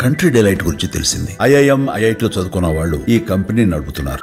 Country delight గురించి తెలిసింది. IIM, ఐఐటిలో చదువుకున్న వాళ్ళు ఈ కంపెనీ నడుపుతున్నారు.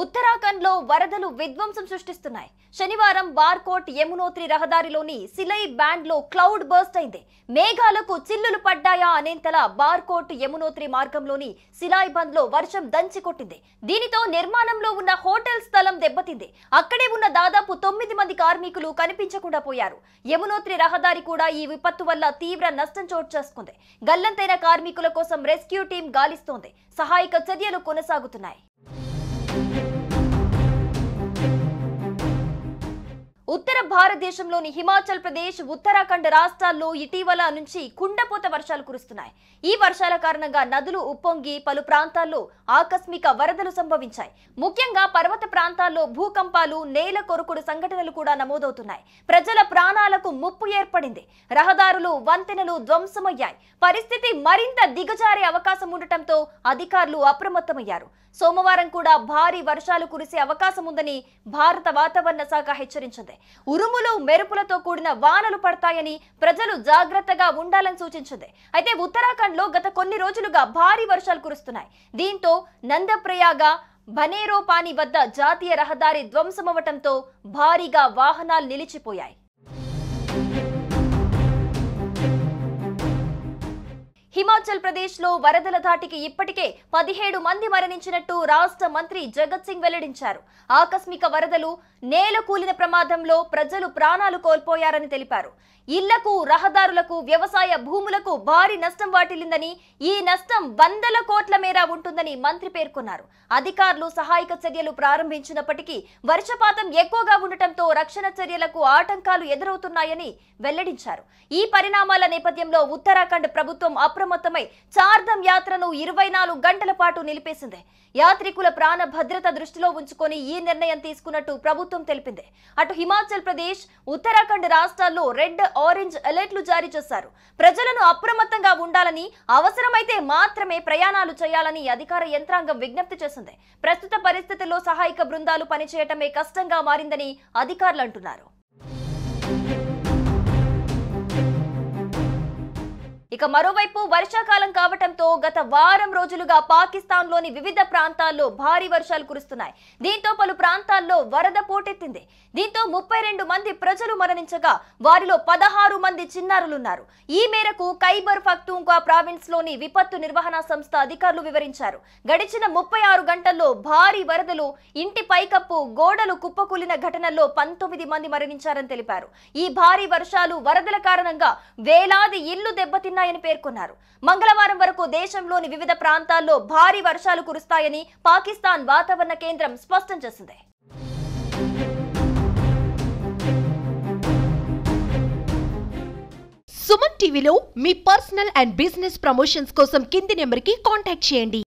ఉత్తరాఖండ్ లో వరదలు విధ్వంసం సృష్టిస్తున్నాయి. శనివారం బార్కోట్ యమునోత్రి రహదారిలోని సిలై బ్యాండ్ లో క్లౌడ్ బర్స్ట్ అయింది. మేఘాలకు చిల్లులు పడ్డాయా అనేంతలా బార్కోట్ యమునోత్రి మార్గంలోని సిలాయ్ బంద్ లో వర్షం దంచి కొట్టింది. దీనితో నిర్మాణంలో ఉన్న హోటల్ స్థలం దెబ్బతింది. అక్కడే ఉన్న దాదాపు 9 మంది కార్మికులు కనిపించకుండా పోయారు. యమునోత్రి రహదారి కూడా ఈ విపత్తు వల్ల తీవ్ర నష్టం చోటు చేసుకుంది. గల్లంతైన కార్మికుల కోసం రెస్క్యూ టీం గాలిస్తోంది. సహాయక చర్యలు కొనసాగుతున్నాయి. ఉత్తర భారతదేశంలోని హిమాచల్ ప్రదేశ్, ఉత్తరాఖండ్ రాష్ట్రాల్లో ఇటీవల నుంచి కుండపోత వర్షాలు కురుస్తున్నాయి. ఈ వర్షాల కారణంగా నదులు ఉప్పొంగి పలు ప్రాంతాల్లో ఆకస్మిక వరదలు సంభవించాయి. ముఖ్యంగా పర్వత ప్రాంతాల్లో భూకంపాలు, నేల కొరుకుడు సంఘటనలు కూడా నమోదవుతున్నాయి. ప్రజల ప్రాణాలకు ముప్పు ఏర్పడింది. రహదారులు, వంతెనలు ధ్వంసమయ్యాయి. పరిస్థితి మరింత దిగజారే అవకాశం ఉండటంతో అధికారులు అప్రమత్తమయ్యారు. సోమవారం కూడా భారీ వర్షాలు కురిసే అవకాశం ఉందని భారత వాతావరణ శాఖ హెచ్చరించింది. ఉరుములు, మెరుపులతో కూడిన వానలు పడతాయని ప్రజలు జాగ్రత్తగా ఉండాలని సూచించింది. అయితే ఉత్తరాఖండ్ లో గత కొన్ని రోజులుగా భారీ వర్షాలు కురుస్తున్నాయి. దీంతో నందప్రయాగ, బనేరోపాని వద్ద జాతీయ రహదారి ధ్వంసమవటంతో భారీగా వాహనాలు నిలిచిపోయాయి. హిమాచల్ ప్రదేశ్ లో వరదల ధాటికి ఇప్పటికే 17 మంది మరణించినట్టు రాష్ట్ర మంత్రి జగత్ సింగ్ వెల్లడించారు. ఆకస్మిక వరదలు, నేల కూలిన ప్రమాదంలో ప్రజలు ప్రాణాలు కోల్పోయారని తెలిపారు. ఇళ్లకు, రహదారులకు, వ్యవసాయ భూములకు భారీ నష్టం వాటిల్లిందని, ఈ నష్టం వందల కోట్ల మేర ఉంటుందని మంత్రి పేర్కొన్నారు. అధికారులు సహాయక చర్యలు ప్రారంభించినప్పటికీ వర్షపాతం ఎక్కువగా ఉండటంతో రక్షణ చర్యలకు ఆటంకాలు ఎదురవుతున్నాయని వెల్లడించారు. ఈ పరిణామాల నేపథ్యంలో ఉత్తరాఖండ్ ప్రభుత్వం అప్రమత్తమై చార్ధామ్ యాత్రను 24 గంటల పాటు నిలిపేసింది. యాత్రికుల ప్రాణ భద్రత దృష్టిలో ఉంచుకొని ఈ నిర్ణయం తీసుకున్నట్టు ప్రభుత్వం తెలిపింది. అటు హిమాచల్ ప్రదేశ్, ఉత్తరాఖండ్ రాష్ట్రాల్లో రెడ్, ఆరెంజ్ అలర్ట్లు జారీ చేశారు. ప్రజలను అప్రమత్తంగా ఉండాలని, అవసరమైతే మాత్రమే ప్రయాణాలు చేయాలని అధికార యంత్రాంగం విజ్ఞప్తి చేసింది. ప్రస్తుత పరిస్థితుల్లో సహాయక బృందాలు పనిచేయటమే కష్టంగా మారిందని అధికారులు అంటున్నారు. ఇక మరోవైపు వర్షాకాలం కావటంతో గత వారం రోజులుగా పాకిస్తాన్ లోని వివిధ ప్రాంతాల్లో భారీ వర్షాలు కురుస్తున్నాయి. దీంతో పలు ప్రాంతాల్లో వరద పోటెత్తింది. దీంతో 32 మంది ప్రజలు మరణించగా వారిలో 16 మంది చిన్నారులున్నారు. ఈ మేరకు ఖైబర్ పఖ్తూన్ఖ్వా ప్రావిన్స్ లోని విపత్తు నిర్వహణ సంస్థ అధికారులు వివరించారు. గడిచిన 36 గంటల్లో భారీ వరదలు, ఇంటి పైకప్పు, గోడలు కుప్పకూలిన ఘటనల్లో 19 మంది మరణించారని తెలిపారు. ఈ భారీ వర్షాలు, వరదల కారణంగా వేలాది ఇళ్లు దెబ్బతిన్నాయని పేర్కొన్నారు. మంగళవారం వరకు దేశంలోని వివిధ ప్రాంతాల్లో భారీ వర్షాలు కురుస్తాయని పాకిస్తాన్ వాతావరణ కేంద్రం స్పష్టం చేసింది. సుమన్ టీవీలో మీ పర్సనల్ అండ్ బిజినెస్ ప్రమోషన్స్ కోసం కింది నెంబర్కి కాంటాక్ట్ చేయండి.